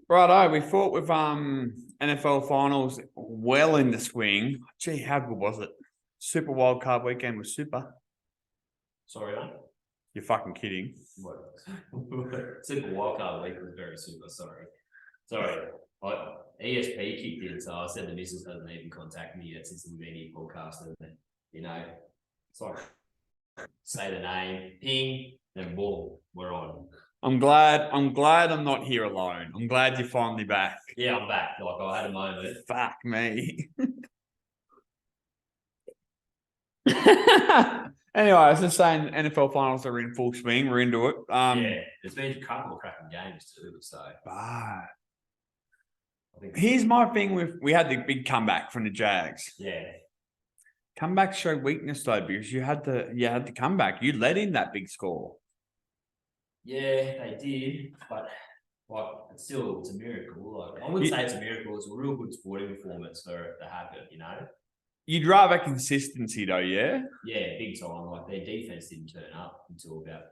Righto, we fought with NFL finals well in the swing. Gee, how good was it? Super wildcard weekend was super. Sorry, mate. You're fucking kidding. What? Super wildcard week was very super. Sorry. ESP kicked in, so I said the missus hasn't even contacted me yet since we've been here podcasting. You know, it's like say the name, ping, then boom, we're on. I'm glad I'm not here alone. I'm glad you're finally back. Yeah, I'm back. Like I had a moment. Fuck me. Anyway, I was just saying NFL finals are in full swing. We're into it. Yeah, there's been a couple of cracking games too, so. Here's my thing we had the big comeback from the Jags. Yeah. Comeback showed weakness though, because you had to come back. You let in that big score. Yeah, they did, but it's a miracle. Like I wouldn't say it's a miracle. It's a real good sporting performance for it to happen. You know. You'd rather consistency though, yeah? Yeah, big time. Like their defense didn't turn up until about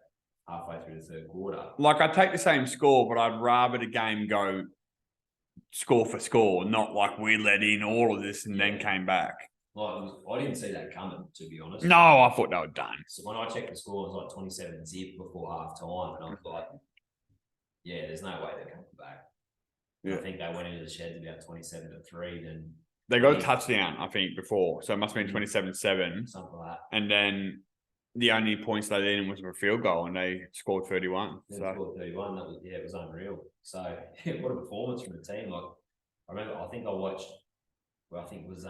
halfway through the third quarter. Like I'd take the same score, but I'd rather the game go score for score, not like we let in all of this and then came back. Like I didn't see that coming, to be honest. No, I thought they were done. So when I checked the score, it was like 27-0 before half time, and I was like, yeah, there's no way they're coming back. Yeah. I think they went into the sheds about 27-3. Then they got a touchdown, I think, before. So it must have been 27-7. Something like that. And then the only points they let in was a field goal, and they scored 31. They scored 31. It was unreal. So what a performance from the team. Like I think I watched. Well, I think it was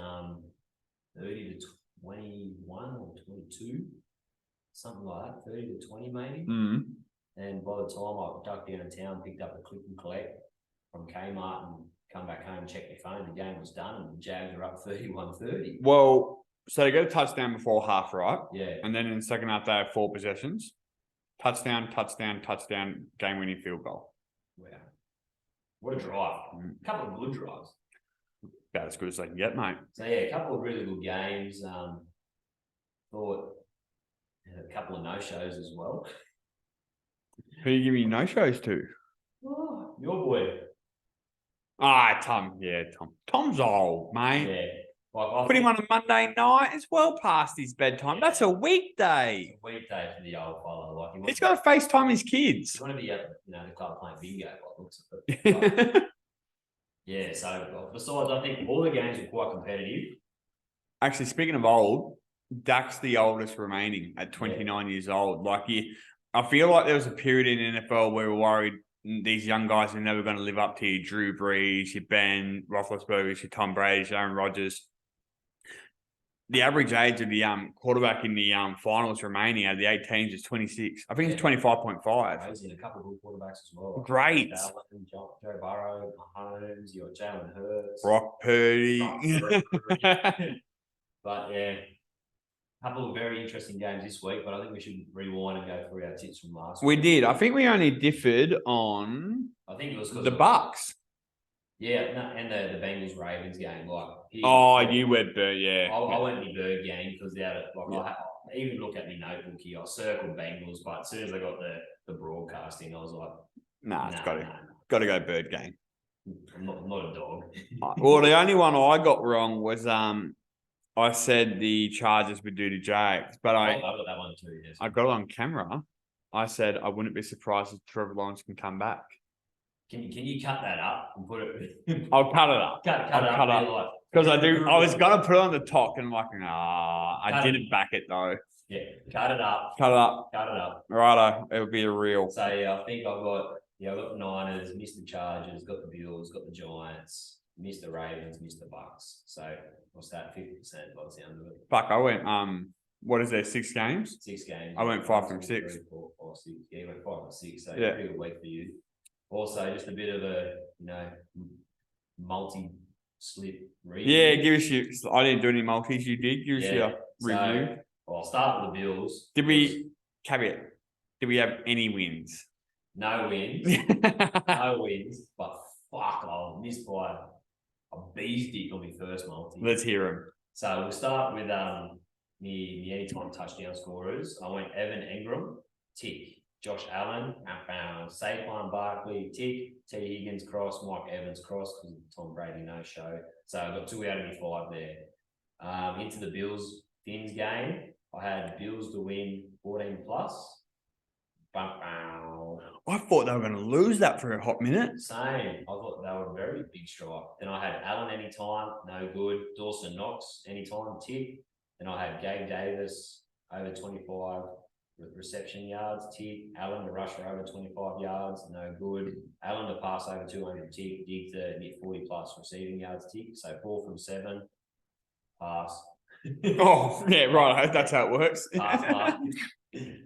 30-21 or 22, something like that. 30-20 maybe. Mm-hmm. And by the time I ducked down to town, picked up a click and collect from Kmart and come back home, checked my phone, the game was done and the Jags were up 31-30. Well, so they got a touchdown before half, right? Yeah. And then in the second half, they had 4 possessions. Touchdown, game-winning field goal. Wow. What a drive. A couple of good drives. About as good as they can get, mate. So, yeah, a couple of really good games. Thought a couple of no-shows as well. Who you give me no-shows to? Oh, your boy. Tom. Yeah, Tom. Tom's old, mate. Yeah. Put him on a Monday night. It's well past his bedtime. Yeah. That's a weekday. It's a weekday for the old fella. He's got to FaceTime his kids. He's going to be at the club playing bingo by the looks of it. Yeah, so besides, I think all the games were quite competitive. Actually, speaking of old, Dak's the oldest remaining at 29 years old. I feel like there was a period in NFL where we're worried these young guys are never going to live up to your Drew Brees, your Ben Roethlisberger, your Tom Brady, your Aaron Rodgers. The average age of the quarterback in the finals remaining out of the 8 teams is 26. I think it's 25.5. There's a couple of good quarterbacks as well. Great. Joe Burrow, Mahomes, you got Jalen Hurts. Brock Purdy. But yeah, a couple of very interesting games this week, but I think we should rewind and go through our tips from last week. We did. I think we only differed on the Bucks. Yeah, and the Bengals Ravens game. You went Bird, yeah. I went the Bird game because I even look at my notebook here. I circled Bengals, but as soon as I got the broadcasting, I was like, it's got to go Bird game. I'm not a dog. Well, the only one I got wrong was I said the Chargers would do the Jags, but I got that one too. Yes. I got it on camera. I said I wouldn't be surprised if Trevor Lawrence can come back. Can you cut that up and put it? I'll cut it up. Cut it up. Because I was gonna put it on the top and I didn't back it though. Yeah, cut it up. Cut it up. Cut it up. Righto, it'll be a real. So yeah, I think I've got the Niners, missed the Chargers, got the Bills, got the Giants, missed the Ravens, missed the Bucks. So what's that? 50% by the sound of it. Fuck, I went what is there, 6 games? 6 games. I went 5 from 6. 3, 4, 5, 6. Yeah, you went 5 from 6. So pretty good week for you. Also, just a bit of a, multi-slip review. Yeah, give us I didn't do any multis. You did. Give us your review. I'll start with the Bills. Did we have any wins? No wins. No wins. But fuck, I missed by a bee's dick on my first multi. Let's hear them. So we'll start with the anytime touchdown scorers. I went Evan Engram, tick. Josh Allen, Saquon Barkley, tick, T. Higgins cross, Mike Evans cross because Tom Brady no show. So I got 2 out of my 5 there. Into the Bills Fins game, I had Bills to win 14 plus. I thought they were going to lose that for a hot minute. Same. I thought they were a very big strike. Then I had Allen anytime, no good. Dawson Knox anytime, tick. Then I had Gabe Davis over 25 reception yards, tick. Allen to rush for over 25 yards, no good. Allen to pass over 200, tick. Dig to hit 40 plus receiving yards, tick. So 4 from 7, pass. Oh, yeah, right. That's how it works. Pass.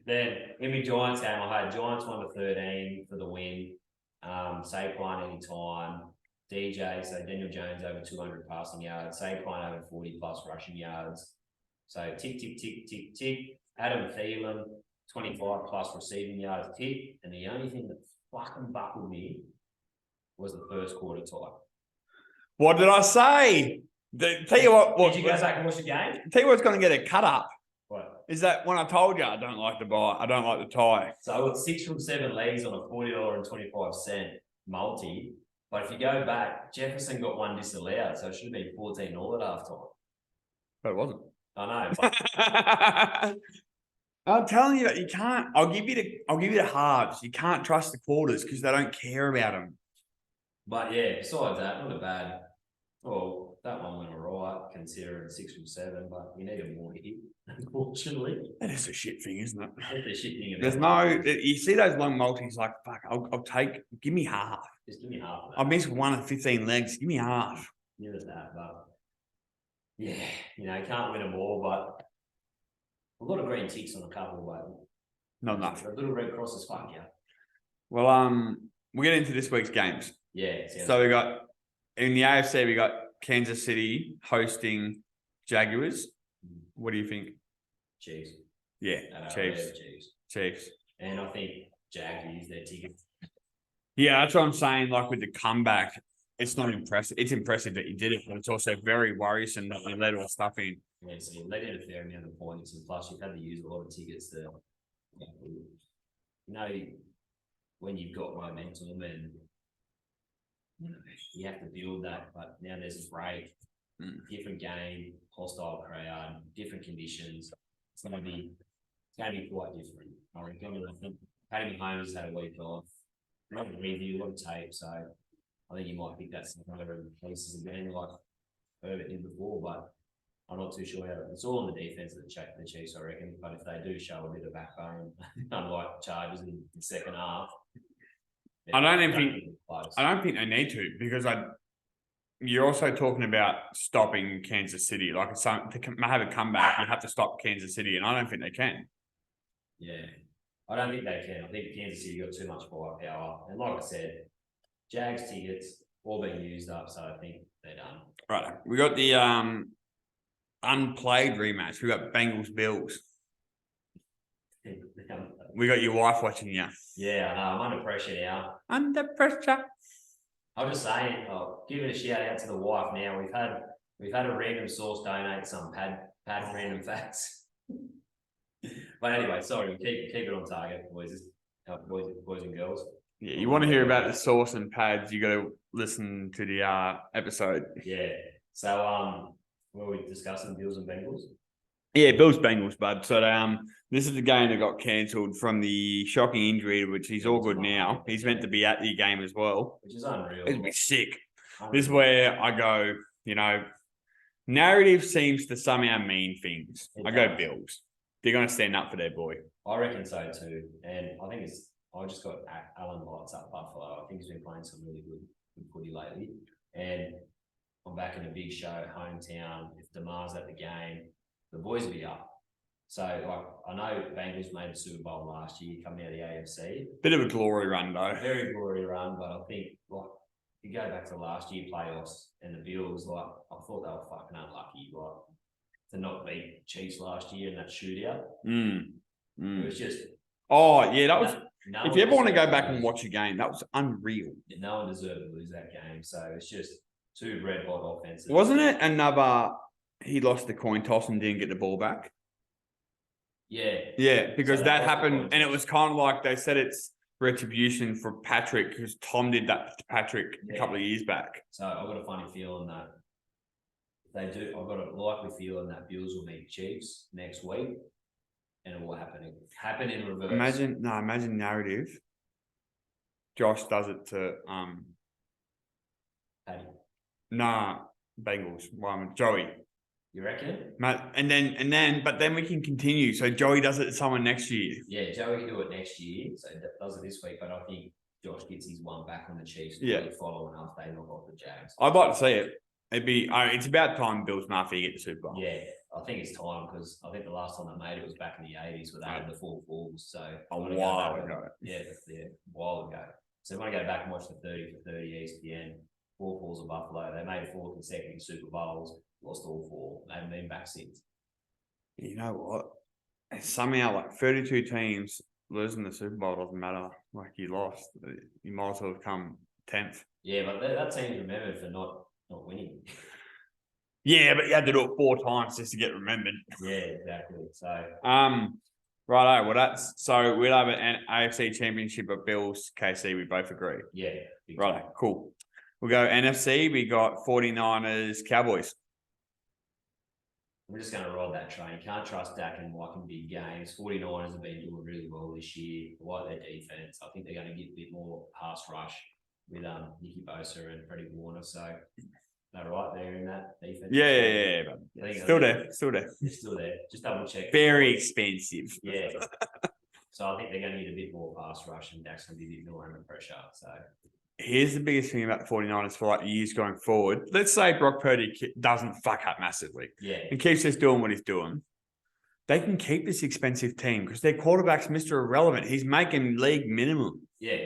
Then in my Giants game, I had Giants 1 to 13 for the win. Saquon anytime. DJ, so Daniel Jones over 200 passing yards. Saquon over 40 plus rushing yards. So tick, tick, tick, tick, tick. Adam Thielen, 25 plus receiving yards, tick. And the only thing that fucking buckled me was the first quarter tie. What did I say? Tell you what. Did you go back and watch the game? Tell you what's going to get a cut up. What? Is that when I told you I don't like the buy, I don't like the tie. So I got 6 from 7 legs on a $40.25 multi. But if you go back, Jefferson got 1 disallowed, so it should have been 14 all at halftime. But it wasn't. I know. But I'm telling you that you can't. I'll give you the halves. You can't trust the quarters because they don't care about them. But yeah, besides that, not a bad. Well, that one went all right, considering 6 from 7, but we needed more to hit, unfortunately. That is a shit thing, isn't it? That's the shit thing about There's no. You see those long multis, like fuck. I'll take. Give me half. Just give me half of that. I missed 1 of 15 legs. Give me half. Give us that, but yeah, can't win them all, but a lot of green ticks on a couple, but Not enough. a little red crosses, fuck yeah. Well, we'll get into this week's games. Yeah. So we got in the AFC, we got Kansas City hosting Jaguars. What do you think? Chiefs. Yeah, Chiefs. Chiefs. And I think Jags use their tickets. Yeah, that's what I'm saying. Like with the comeback, it's not impressive. It's impressive that you did it, but it's also very worrisome that you let all stuff in. Yeah, so you let in a fair amount of points, and plus you've had to use a lot of tickets to, when you've got momentum and you have to build that. But now there's a break, different game, hostile crowd, different conditions. It's going to be quite different. I reckon. Paddy Mahomes had a week off. A lot of review, a lot of tape, so I think you might pick that some other pieces again, like Herbert did before, but I'm not too sure how it's all on the defense of the Chiefs, I reckon. But if they do show a bit of backbone, unlike Chargers in the second half, I don't think they need to, because you're also talking about stopping Kansas City. Like to have a comeback, you have to stop Kansas City, and I don't think they can. Yeah. I don't think they can. I think Kansas City got too much firepower. And like I said, Jags tickets all been used up, so I think they're done. Right. We got the unplayed rematch. We got Bengals Bills. We got your wife watching you. Yeah, I know. I'm under pressure now. Under pressure. I'm just saying, giving a shout out to the wife now. We've had a random source donate some pad random facts. But anyway, sorry, keep it on target, boys and girls. Yeah, you want to hear about the sauce and pads, you got to listen to the episode. Yeah. So, were we discussing Bills and Bengals? Yeah, Bills Bengals, bud. So this is the game that got cancelled from the shocking injury, which he's all good now. He's meant to be at the game as well. Which is unreal. It'd be sick. This is where I go, narrative seems to somehow mean things. I go Bills. They're going to stand up for their boy. I reckon so too. And I think I just got Alan lights up Buffalo. I think he's been playing some really good footy lately. And I'm back in a big show, hometown. If Damar's at the game, the boys will be up. So, I know Bengals made a Super Bowl last year coming out of the AFC. Bit of a glory run, though. Very glory run, but I think, you go back to last year playoffs and the Bills, I thought they were fucking unlucky, to not beat Chiefs last year in that shootout. It was just... Oh, yeah, that was... if you ever want to go back and watch a game, that was unreal. No one deserved to lose that game, so it's just two red-hot offenses. Wasn't it another... He lost the coin toss and didn't get the ball back? Yeah, because So that that's the happened, and it context. was kind of like they said it's retribution for Patrick, because Tom did that to Patrick a couple of years back. So I've got a funny feeling that if they do. I've got a likely feeling that Bills will meet Chiefs next week, and it will happen in reverse. Imagine narrative. Josh does it to Paddy. Bengals. Joey. You reckon? And then we can continue. So Joey does it to someone next year. Yeah, Joey can do it next year. So does it this week, but I think Josh gets his one back on the Chiefs. Following after they knock off the Jags. I'd like to see it. It's about time Bills Mafia get the Super Bowl. Yeah, I think it's time, because I think the last time they made it was back in the 80s where they had the 4 falls. So a while ago. Yeah, a while ago. So when I go back and watch the 30 for 30 ESPN, 4 falls of Buffalo, they made 4 consecutive Super Bowls, lost all 4. They haven't been back since. You know what? Somehow, like 32 teams losing the Super Bowl doesn't matter. Like you lost, you might as well have come 10th. Yeah, but that team's remembered for not winning. Yeah, but you had to do it 4 times just to get remembered. Yeah, exactly. So righto. Well, we'll have an AFC Championship of Bills, KC. We both agree. Yeah. Right. Cool. We'll go NFC. We got 49ers, Cowboys. We're just going to ride that train. You can't trust Dak and Mike in big games. 49ers have been doing really well this year. I like their defense. I think they're going to get a bit more pass rush with Nicky Bosa and Freddie Warner. So they're right there in that defense. Yeah. Still there. They're still there. Just double check. Very expensive. Yeah. So I think they're going to need a bit more pass rush, and Dak's going to be a bit more under pressure. So here's the biggest thing about the 49ers for like years going forward. Let's say Brock Purdy doesn't fuck up massively. Yeah. And keeps just doing what he's doing. They can keep this expensive team because their quarterback's Mr. Irrelevant. He's making league minimum. Yeah.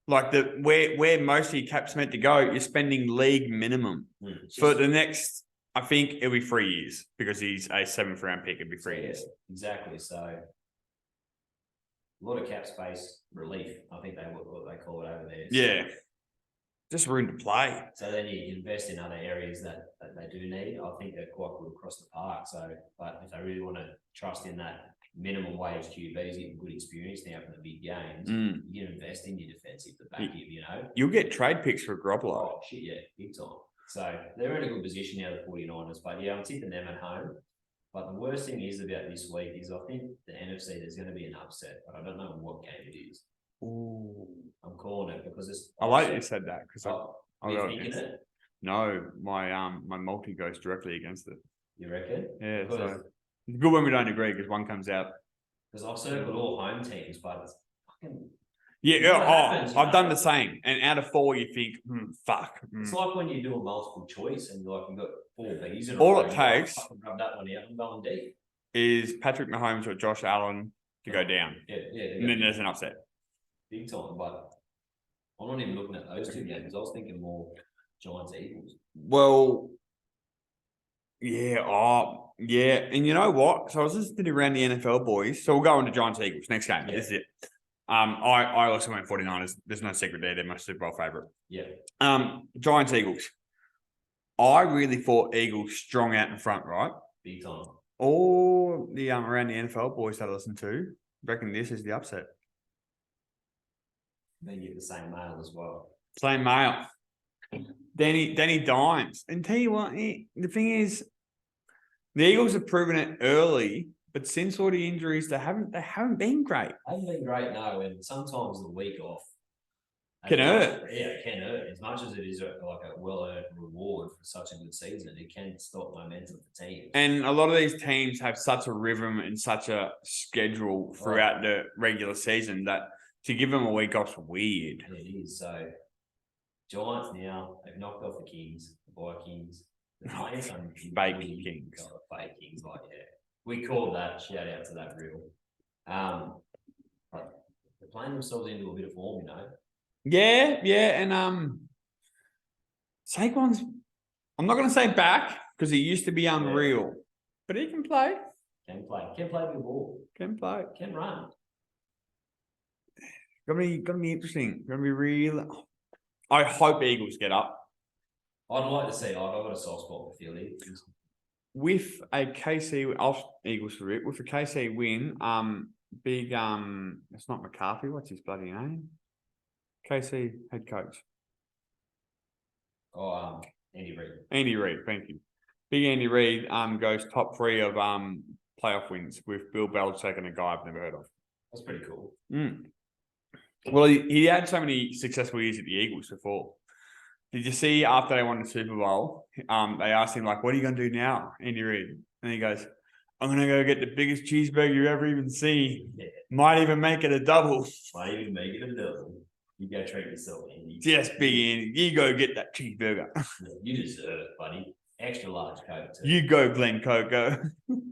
Like where most of your cap's meant to go, you're spending league minimum. For the next, I think it'll be 3 years because he's a 7th round pick. It'll be 3 years. Exactly. So a lot of cap space relief. I think what they call it over there. So, yeah. Just room to play. So then you invest in other areas that they do need. I think they're quite good across the park. So, but if they really want to trust in that minimum wage QBs, getting good experience now from the big games, you can invest in your defensive to back you, You'll get trade picks for Garoppolo. Oh, shit, yeah, big time. So they're in a good position now, the 49ers. But yeah, I'm tipping them at home. But the worst thing is about this week is I think the NFC, there's going to be an upset, but I don't know what game it is. Ooh. I'm calling it because it's. I like that you said that because I'm thinking it. No, my multi goes directly against it. You reckon? Yeah, so it's good when we don't agree because one comes out. Because I've circled all home teams, but it's fucking. Yeah, I've done the same. And out of 4, you think, fuck. It's like when you do a multiple choice and you've got 4 Bs in all it takes. Rub that one out and going deep. Is Patrick Mahomes or Josh Allen to go down. Yeah. And then there's an upset. Big time, but I'm not even looking at those 2 games. I was thinking more Giants Eagles. Well, yeah, and you know what? So I was just thinking around the NFL boys. So we'll go on to Giants Eagles next game. Yeah. This is it. I also went 49ers. There's no secret there. They're my Super Bowl favorite. Yeah. Giants Eagles. I really thought Eagles strong out in front, right? Big time. All the around the NFL boys that I listen to reckon this is the upset. They get the same mail as well. Same mail. Danny Dimes. And tell you what, the thing is, the Eagles have proven it early, but since all the injuries, they haven't been great. They haven't been great, no. And sometimes the week off can hurt. Yeah, it can hurt. As much as it is like a well-earned reward for such a good season, it can stop momentum for teams. And a lot of these teams have such a rhythm and such a schedule throughout the regular season that to give them a week off's weird. It is. So Giants now, they've knocked off the Kings, the Vikings. They're playing some fake Kings. Fake Kings, like, yeah. We called that. Shout out to that reel. But they're playing themselves into a bit of form, Yeah, and Saquon's, I'm not going to say back because he used to be unreal, but he can play. Can play with the ball. Can play. Can run. Gonna be interesting. Gonna be real. I hope Eagles get up. I'd like to see. I've got a soft spot for Philly. with a KC, I'll Eagles for it. With a KC win, it's not McCarthy. What's his bloody name? KC head coach. Andy Reid. Andy Reid, thank you. Big Andy Reid goes top 3 of playoff wins with Bill Belichick and a guy I've never heard of. That's pretty cool. Well, he had so many successful years at the Eagles before. Did you see after they won the Super Bowl, they asked him, like, what are you going to do now, Andy Reid? And he goes, I'm going to go get the biggest cheeseburger you ever even seen. Yeah. Might even make it a double. Might even make it a double. You go treat yourself, Andy. Yes, big Andy. You go get that cheeseburger. You deserve it, buddy. Extra large Coke, too. You go, Glen Coco. 4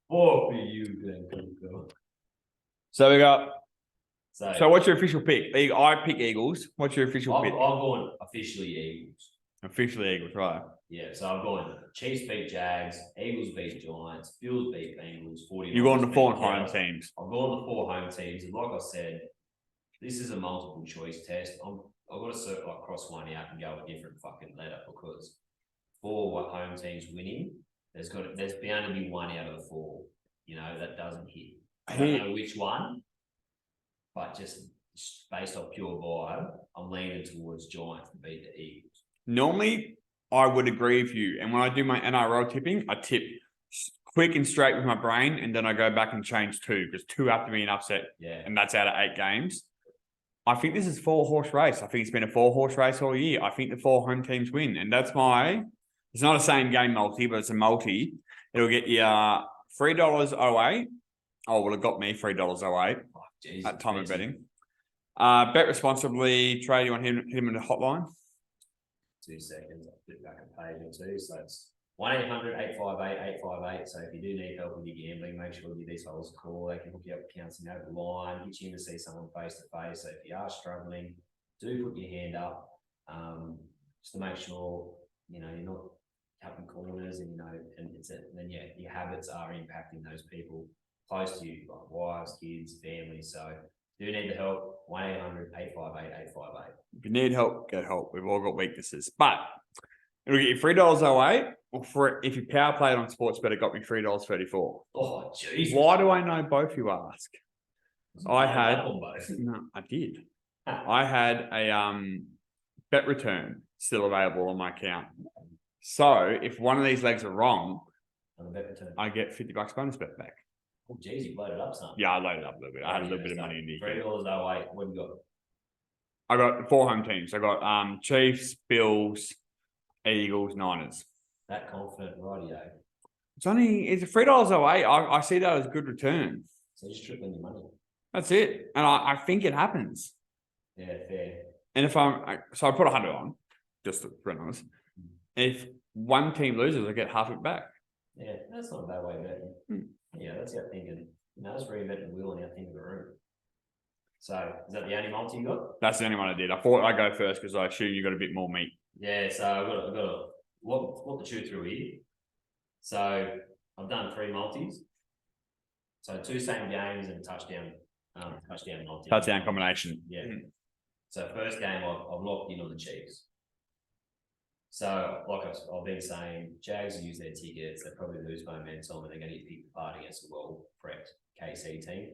for you, Glen Coco. So we got... So what's your official pick? I pick Eagles. What's your official pick? I'm going officially Eagles. Officially Eagles, right. Yeah, so I'm going Chiefs beat Jags, Eagles beat Giants, Bills beat Bengals, 49ers. You're going to 4 home teams. I'm going to 4 home teams. And like I said, this is a multiple choice test. I've got to cross one out and go a different fucking letter because 4 home teams winning, there's bound to be one out of the 4, that doesn't hit. I don't know which one. But just based off pure vibe, I'm leaning towards Giants to beat the Eagles. Normally, I would agree with you. And when I do my NRL tipping, I tip quick and straight with my brain, and then I go back and change 2 because 2 have to be an upset. Yeah. And that's out of 8 games. I think this is 4-horse race. I think it's been a 4-horse race all year. I think the 4 home teams win. And that's it's not a same game multi, but it's a multi. It'll get you $3.08. Oh, well, it got me $3.08. Jesus, at time of betting. Bet responsibly. Trade, you want him in the hotline? 2 seconds. I'll flip back a page or 2. So it's 1-800-858-858. So if you do need help with your gambling, make sure you give these holes a call. They can hook you up with counselling over the line, get you in to see someone face to face. So if you are struggling, do put your hand up just to make sure you're not cutting corners and then your habits are impacting those people close to you, like wives, kids, families. So do you need the help? 1-800-858-858. If you need help, get help. We've all got weaknesses. But it'll get you $3.08, or if you power played on Sportsbet, it got me $3.34. Oh, jeez. Why do I know both, you ask? I did. I had a bet return still available on my account. So if one of these legs are wrong, I get $50 bonus bet back. Oh, geez, you loaded up something. Yeah, I loaded up a little bit. I had a little bit of money in the $3.08. What have you got? I got 4 home teams. I got Chiefs, Bills, Eagles, Niners. That confident, radio. It's $3.08. I see that as a good return. So just tripling your money. That's it. And I think it happens. Yeah, fair. And if I put 100 on, just to be honest. If one team loses, I get half it back. Yeah, that's not a bad way of betting. Yeah, that's our thinking. Let's reinvent the wheel and our thinking the room. So, is that the only multi you got? That's the only one I did. I thought I'd go first because I assume you got a bit more meat. Yeah, so I've got a lot to chew through here. So, I've done 3 multis. So, 2 same games and touchdown multi. Touchdown combination. Yeah. So, first game, I've locked in on the Chiefs. So, like I've been saying, Jags use their tickets. They probably lose momentum and they're going to get picked apart against a well-prepped KC team.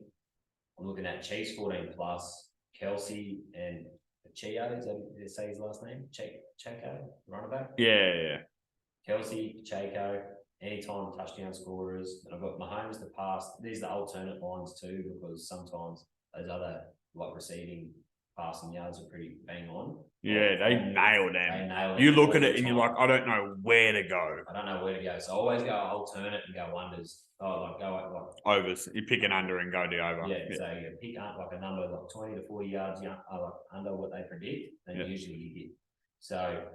I'm looking at Chiefs 14 plus, Kelsey and Chio, is that did say his last name? Checo, running back? Yeah. Kelsey, Checo, anytime touchdown scorers. And I've got Mahomes to pass. These are the alternate lines too, because sometimes those other receiving passing yards are pretty bang on. Yeah, they nailed them. You look at it and you're like, I don't know where to go. I don't know where to go. So I always go alternate and go unders. Overs. You pick an under and go the over. Yeah. So you pick up a number 20 to 40 yards under what they predict, then usually you hit. So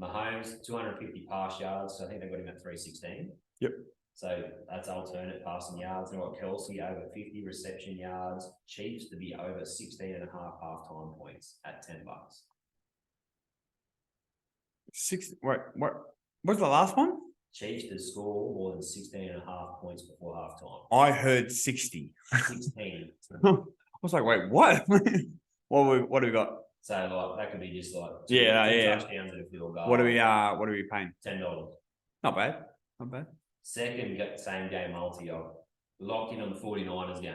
Mahomes, 250 pass yards. So I think they got him at 316. Yep. So that's alternate passing yards. And got Kelsey over 50 reception yards. Chiefs to be over 16.5 halftime points at $10. What? What's the last one? Chiefs to score more than 16.5 points before halftime. I heard 60. 16. I was like, wait, what? What do we got? So that could be just two touchdowns and a field goal. What are we paying? $10. Not bad. Not bad. Second same game multi, I've locked in on the 49ers game.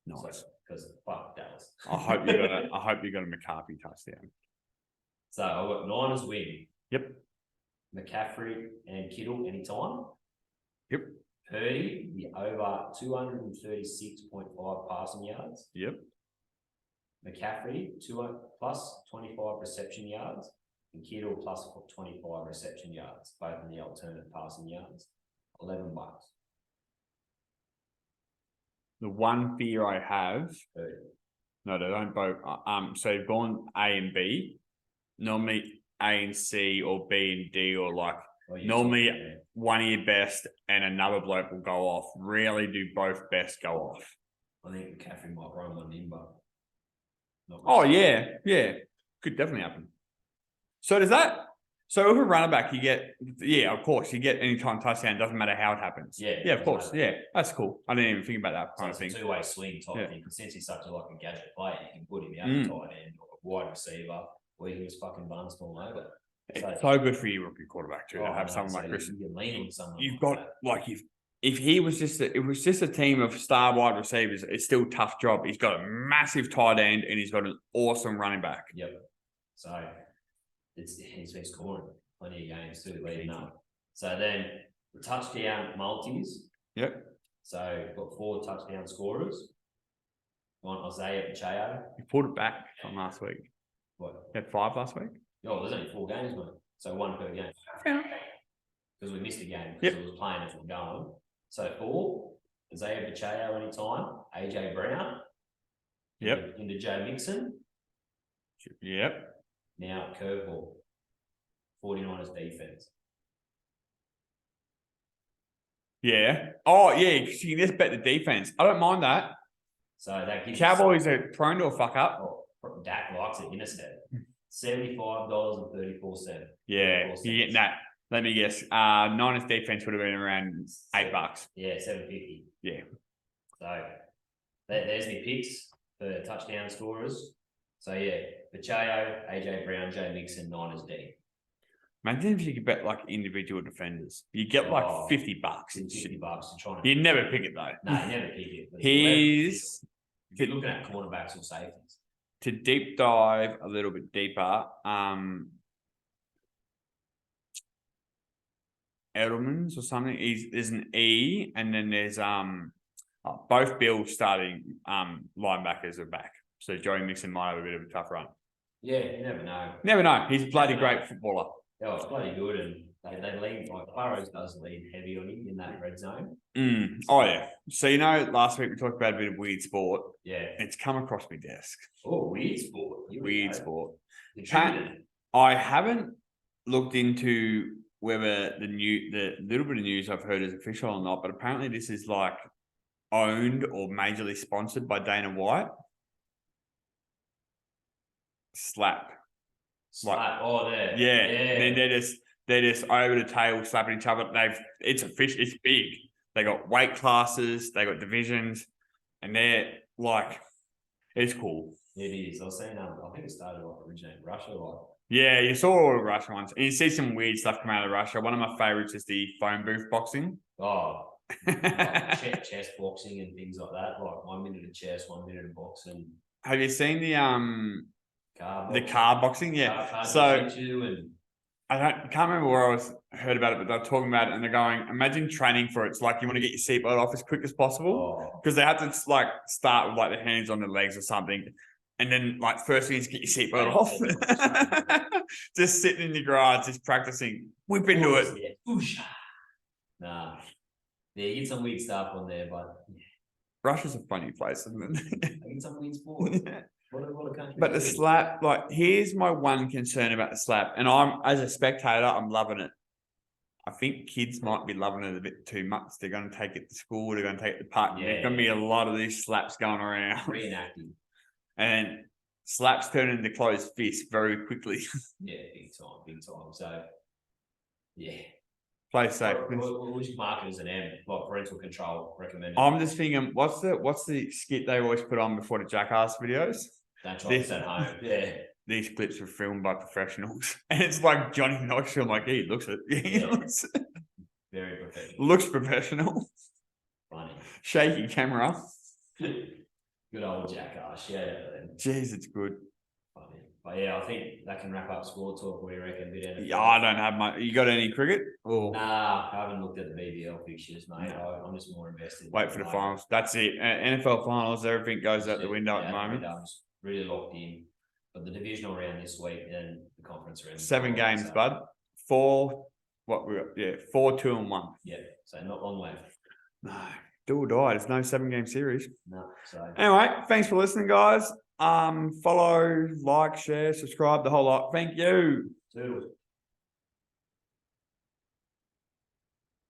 Nice. Because fuck Dallas. I hope you got a McCarthy touchdown. So I've got Niners win. Yep. McCaffrey and Kittle anytime. Yep. Purdy, the over 236.5 passing yards. Yep. McCaffrey, 200 plus 25 reception yards. And Kittle plus 25 reception yards, both in the alternate passing yards. $11. The one fear I have. Purdy. No, they don't both. So you've gone A and B. Normally A and C or B and D or like normally one of your best and another bloke will go off. Rarely do both best go off. I think McCaffrey might run one in, but. Oh yeah, could definitely happen. So does that? So with a running back, you get of course you get anytime touchdown. Doesn't matter how it happens. Yeah, of course. Yeah, that's cool. I didn't even think about that kind of thing. It's a two-way swing type thing. Because since he's such a gadget player, you can put him out tight end or a wide receiver, or he was fucking barnstorm over. It's so good for your rookie quarterback too to have someone like Christian. You're leaning someone. You've got if he was it was just a team of star wide receivers, it's still a tough job. He's got a massive tight end and he's got an awesome running back. Yep. So he's been scoring plenty of games too, leading up. So then the touchdown multis. Yep. So got 4 touchdown scorers. On Isaiah Pacheco. You pulled it back from last week. What? You had 5 last week? Oh, there's only 4 games, mate. So 1 per game. Because we missed a game because it was playing as we're going. So 4, Isaiah Pacheco anytime, AJ Brown. Yep. Into Joe Mixon. Yep. Now curveball. 49ers defense. Yeah. Oh, yeah, because you can just bet the defense. I don't mind that. So that gives Cowboys are prone to a fuck up. Dak likes it, intercept. $75.34. Yeah, you're getting that. Let me guess. Niners defense would have been around $8. Yeah, $7.50. Yeah. So there's my picks for touchdown scorers. So yeah, Pacheco, AJ Brown, Joe Mixon, Niners D. Imagine if you could bet like individual defenders. You get like $50. $50 to try. You never pick it though. No, you never pick it. If you're looking at cornerbacks or safeties. To deep dive a little bit deeper, Edelman's or something. There's an E, and then there's both Bills starting linebackers are back. So Joey Mixon might have a bit of a tough run. Yeah, you never know. Never know. He's a bloody great footballer. Oh, it's bloody good, and they lean like Burrows does lean heavy on him in that red zone. Oh yeah. So last week we talked about a bit of weird sport. Yeah, it's come across my desk. Oh, weird sport. Weird sport. I haven't looked into whether the little bit of news I've heard is official or not, but apparently this is like owned or majorly sponsored by Dana White. Slap. There. Yeah. Then they're just over the tail slapping each other. It's big. They got weight classes, they got divisions, and they're like, it's cool. It is. I was saying, I think it started originating in Russia. Yeah, you saw all the Russian ones, and you see some weird stuff come out of Russia. One of my favorites is the phone booth boxing. Like chess boxing and things like that. Like 1 minute of chess, 1 minute of boxing. Have you seen the car boxing? Yeah. I can't remember where I heard about it, but they're talking about it and they're going, imagine training for it. It's like you want to get your seatbelt off as quick as possible because they have to start with the hands on the legs or something. And then first thing is get your seatbelt off. Just sitting in your garage, just practicing. Whip into it. Nah. Yeah, you get some weird stuff on there, but Russia's a funny place, isn't it? I get some weird sports. But the slap, here's my one concern about the slap, and I'm as a spectator, I'm loving it. I think kids might be loving it a bit too much. They're going to take it to school. They're going to take it to park. Yeah. There's going to be a lot of these slaps going around. Reenacting. And slaps turn into closed fists very quickly. Yeah, big time. So, yeah. Play safe. We should mark it as an M, like parental control recommended. I'm just thinking, what's the skit they always put on before the Jackass videos? That's right. At home. Yeah. these clips were filmed by professionals, and it's like Johnny Knoxville. I'm like, he looks it. He Yeah. looks, Very professional. looks professional. Funny. Shaky camera. Good old jackass. Yeah. Jeez, it's good. Funny. But yeah, I think that can wrap up sport talk. What do you reckon? Bit NFL? Yeah, I don't have much. You got any cricket? Or Nah, I haven't looked at the BBL fixtures, mate. I'm just more invested. wait for the finals. That's it. NFL finals. Everything goes out the window at the Yeah, moment. I'm just really locked in. But the divisional round this week and the conference round. 7 games, bud. 4. What we got? Yeah, 4, 2, and 1. Yeah, so not long left. No, do or die. There's no 7-game series. No, so Anyway, thanks for listening, guys. Follow, like, share, subscribe, the whole lot. Thank you. toodles.